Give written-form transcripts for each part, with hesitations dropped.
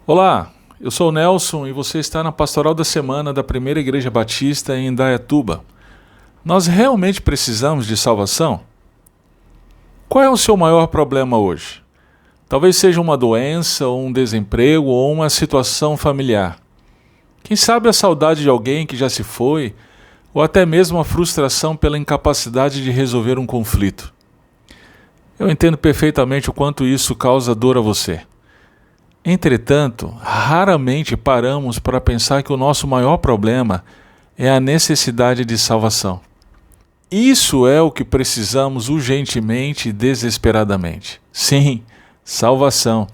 Olá, eu sou o Nelson e você está na Pastoral da Semana da Primeira Igreja Batista em Indaiatuba. Nós realmente precisamos de salvação? Qual é o seu maior problema hoje? Talvez seja uma doença, ou um desemprego, ou uma situação familiar. Quem sabe a saudade de alguém que já se foi, ou até mesmo a frustração pela incapacidade de resolver um conflito. Eu entendo perfeitamente o quanto isso causa dor a você. Entretanto, raramente paramos para pensar que o nosso maior problema é a necessidade de salvação. Isso é o que precisamos urgentemente e desesperadamente. Sim, salvação.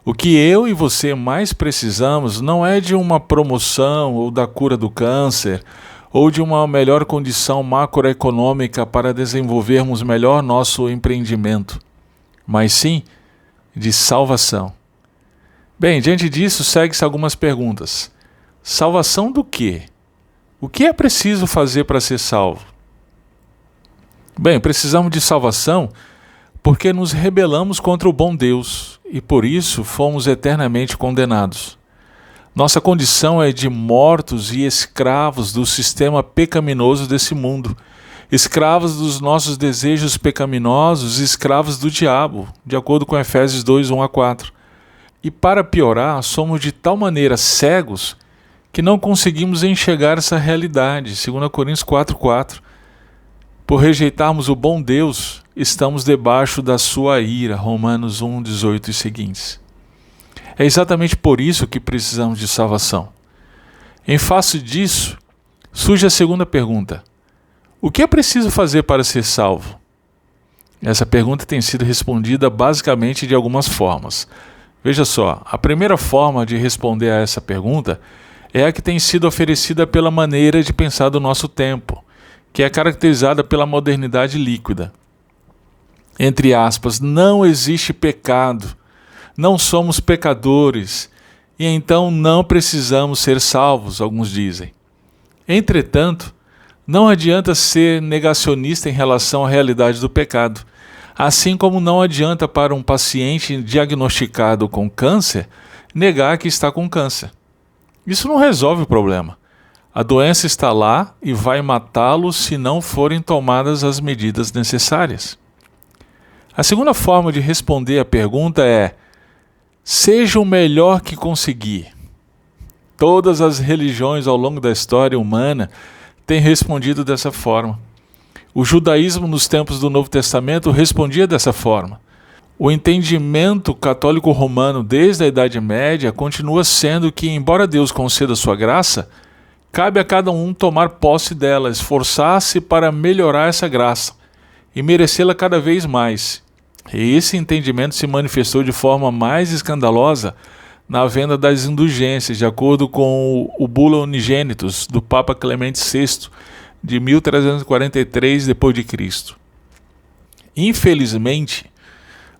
O que eu e você mais precisamos não é de uma promoção ou da cura do câncer, ou de uma melhor condição macroeconômica para desenvolvermos melhor nosso empreendimento, mas sim de salvação. Bem, diante disso, segue-se algumas perguntas. Salvação do quê? O que é preciso fazer para ser salvo? Bem, precisamos de salvação porque nos rebelamos contra o bom Deus e por isso fomos eternamente condenados. Nossa condição é de mortos e escravos do sistema pecaminoso desse mundo, escravos dos nossos desejos pecaminosos e escravos do diabo, de acordo com Efésios 2, 1-4. E para piorar, somos de tal maneira cegos que não conseguimos enxergar essa realidade, 2 Coríntios 4:4. Por rejeitarmos o bom Deus, estamos debaixo da sua ira, Romanos 1:18 e seguintes. É exatamente por isso que precisamos de salvação. Em face disso, surge a segunda pergunta: o que é preciso fazer para ser salvo? Essa pergunta tem sido respondida basicamente de algumas formas. Veja só, a primeira forma de responder a essa pergunta é a que tem sido oferecida pela maneira de pensar do nosso tempo, que é caracterizada pela modernidade líquida. Entre aspas, não existe pecado, não somos pecadores, e então não precisamos ser salvos, alguns dizem. Entretanto, não adianta ser negacionista em relação à realidade do pecado. Assim como não adianta para um paciente diagnosticado com câncer negar que está com câncer. Isso não resolve o problema. A doença está lá e vai matá-lo se não forem tomadas as medidas necessárias. A segunda forma de responder à pergunta é: seja o melhor que conseguir. Todas as religiões ao longo da história humana têm respondido dessa forma. O judaísmo nos tempos do Novo Testamento respondia dessa forma. O entendimento católico romano desde a Idade Média continua sendo que, embora Deus conceda sua graça, cabe a cada um tomar posse dela, esforçar-se para melhorar essa graça e merecê-la cada vez mais. E esse entendimento se manifestou de forma mais escandalosa na venda das indulgências, de acordo com o Bula Unigenitus do Papa Clemente VI, de 1343 d.C. Infelizmente,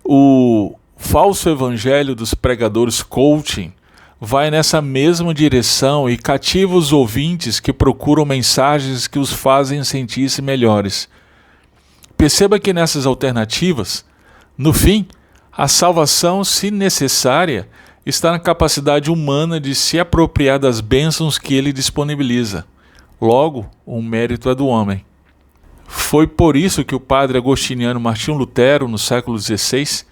o falso evangelho dos pregadores coaching vai nessa mesma direção e cativa os ouvintes que procuram mensagens que os fazem sentir-se melhores. Perceba que nessas alternativas, no fim, a salvação, se necessária, está na capacidade humana de se apropriar das bênçãos que ele disponibiliza. Logo, o mérito é do homem. Foi por isso que o padre agostiniano Martinho Lutero, no século XVI,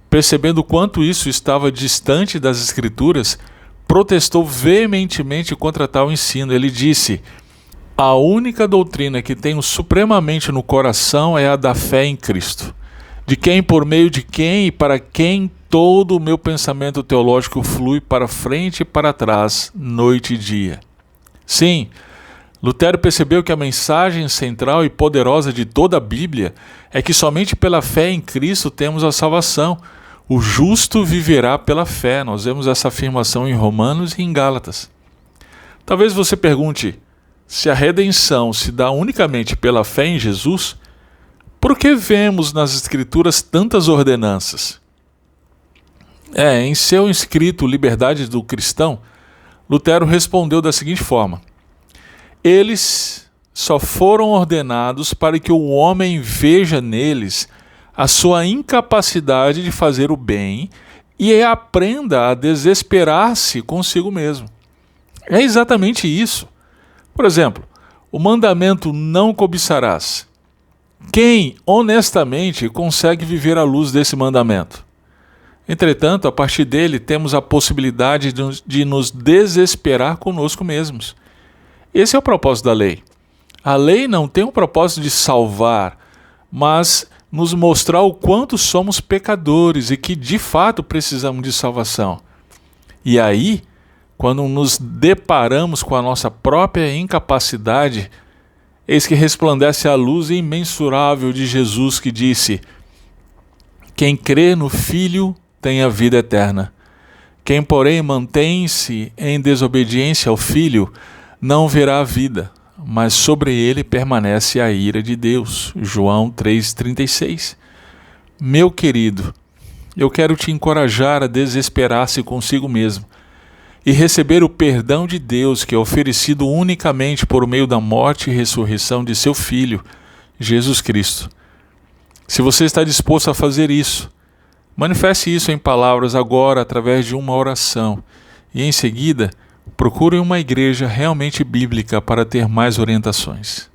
percebendo o quanto isso estava distante das Escrituras, protestou veementemente contra tal ensino. Ele disse: a única doutrina que tenho supremamente no coração é a da fé em Cristo, de quem, por meio de quem e para quem todo o meu pensamento teológico flui para frente e para trás, noite e dia. Sim, Lutero percebeu que a mensagem central e poderosa de toda a Bíblia é que somente pela fé em Cristo temos a salvação. O justo viverá pela fé. Nós vemos essa afirmação em Romanos e em Gálatas. Talvez você pergunte: se a redenção se dá unicamente pela fé em Jesus, por que vemos nas Escrituras tantas ordenanças? Em seu escrito Liberdade do Cristão, Lutero respondeu da seguinte forma: eles só foram ordenados para que o homem veja neles a sua incapacidade de fazer o bem e aprenda a desesperar-se consigo mesmo. É exatamente isso. Por exemplo, o mandamento não cobiçarás. Quem, honestamente, consegue viver à luz desse mandamento? Entretanto, a partir dele, temos a possibilidade de nos desesperar conosco mesmos. Esse é o propósito da lei. A lei não tem o propósito de salvar, mas nos mostrar o quanto somos pecadores e que, de fato, precisamos de salvação. E aí, quando nos deparamos com a nossa própria incapacidade, eis que resplandece a luz imensurável de Jesus que disse: quem crê no Filho tem a vida eterna. Quem, porém, mantém-se em desobediência ao Filho, não verá a vida, mas sobre ele permanece a ira de Deus. João 3,36. Meu querido, eu quero te encorajar a desesperar-se consigo mesmo e receber o perdão de Deus que é oferecido unicamente por meio da morte e ressurreição de seu Filho, Jesus Cristo. Se você está disposto a fazer isso, manifeste isso em palavras agora através de uma oração e, em seguida, procure uma igreja realmente bíblica para ter mais orientações.